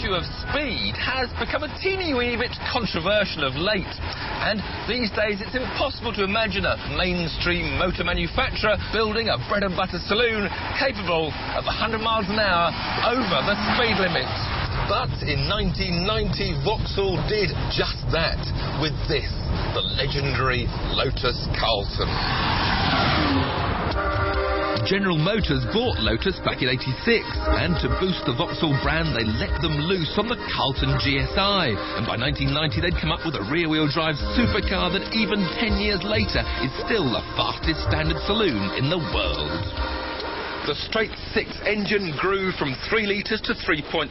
issue of speed has become a teeny weeny bit controversial of late. And these days it's impossible to imagine a mainstream motor manufacturer building a bread and butter saloon capable of 100 miles an hour over the speed limit. But in 1990, Vauxhall did just that with this, the legendary Lotus Carlton. General Motors bought Lotus back in '86, and to boost the Vauxhall brand, they let them loose on the Carlton GSI. And by 1990, they'd come up with a rear-wheel drive supercar that even 10 years later is still the fastest standard saloon in the world. The straight-six engine grew from 3 litres to 3.6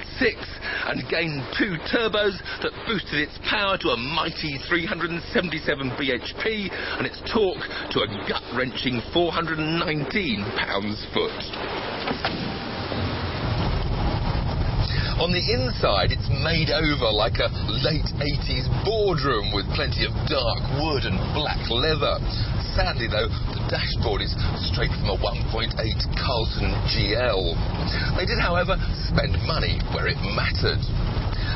and gained 2 turbos that boosted its power to a mighty 377 bhp and its torque to a gut-wrenching 419 pounds-foot. On the inside, it's made over like a late 80s boardroom with plenty of dark wood and black leather. Sadly, though, the dashboard is straight from a 1.8 Carlton GL. They did, however, spend money where it mattered.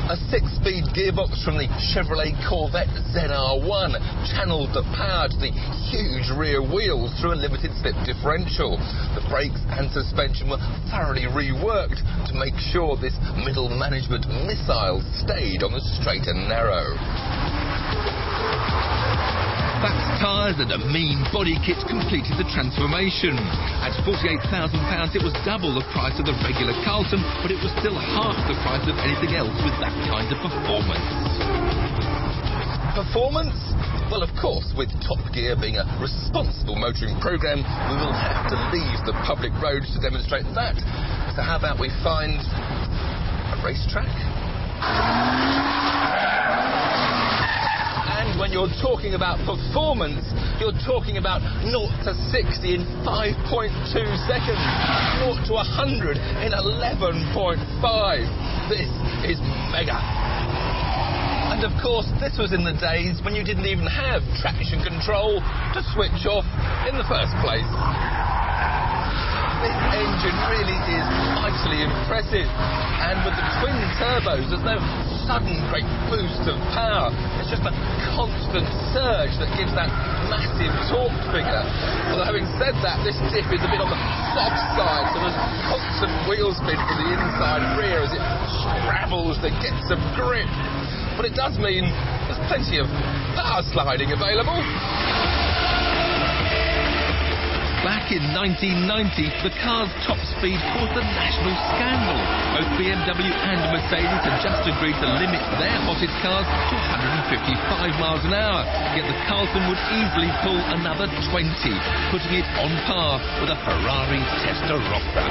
A 6-speed gearbox from the Chevrolet Corvette ZR1 channeled the power to the huge rear wheels through a limited-slip differential. The brakes and suspension were thoroughly reworked to make sure this middle management missile stayed on the straight and narrow. Fat tyres and a mean body kit completed the transformation. At £48,000 it was double the price of the regular Carlton, but it was still half the price of anything else with that kind of performance. Performance? Well, of course, with Top Gear being a responsible motoring programme, we will have to leave the public roads to demonstrate that. So how about we find a racetrack? When you're talking about performance, you're talking about 0 to 60 in 5.2 seconds, 0 to 100 in 11.5. This is mega. And of course, this was in the days when you didn't even have traction control to switch off in the first place. This engine really is mightily impressive, and with the twin turbos, there's no sudden great boost of power. It's just a constant surge that gives that massive torque figure. Although having said that, this dip is a bit on the soft side, so there's constant wheel spin from the inside rear as it scrabbles to get some grip. But it does mean there's plenty of power sliding available. Back in 1990, the car's top speed caused a national scandal. Both BMW and Mercedes had just agreed to limit their hottest cars to 155 miles an hour, yet the Carlton would easily pull another 20, putting it on par with a Ferrari Testarossa.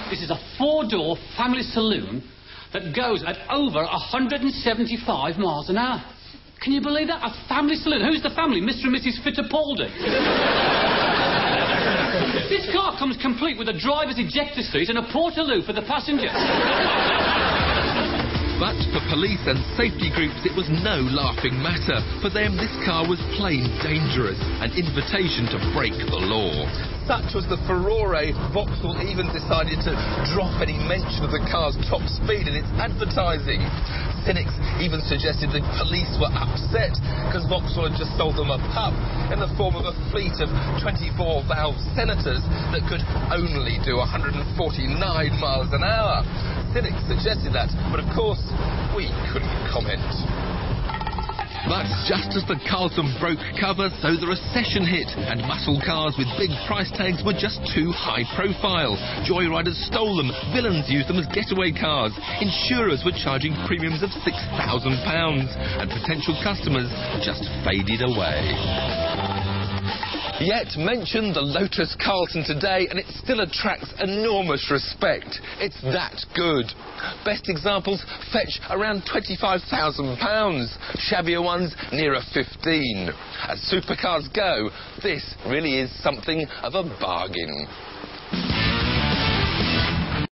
This is a 4-door family saloon that goes at over 175 miles an hour. Can you believe that? A family saloon. Who's the family? Mr. and Mrs. Fittipaldi. This car comes complete with a driver's ejector seat and a portaloo for the passengers. But for police and safety groups, it was no laughing matter. For them, this car was plain dangerous, an invitation to break the law. Such was the furore, Vauxhall even decided to drop any mention of the car's top speed in its advertising. Cynics even suggested the police were upset because Vauxhall had just sold them a pup in the form of a fleet of 24-valve Senators that could only do 149 miles an hour. Cynics suggested that, but of course, we couldn't comment. But just as the Carlton broke cover, so the recession hit, and muscle cars with big price tags were just too high profile. Joyriders stole them, villains used them as getaway cars, insurers were charging premiums of £6,000, and potential customers just faded away. Yet mention the Lotus Carlton today and it still attracts enormous respect. It's that good. Best examples fetch around £25,000. Shabbier ones nearer 15. As supercars go, this really is something of a bargain.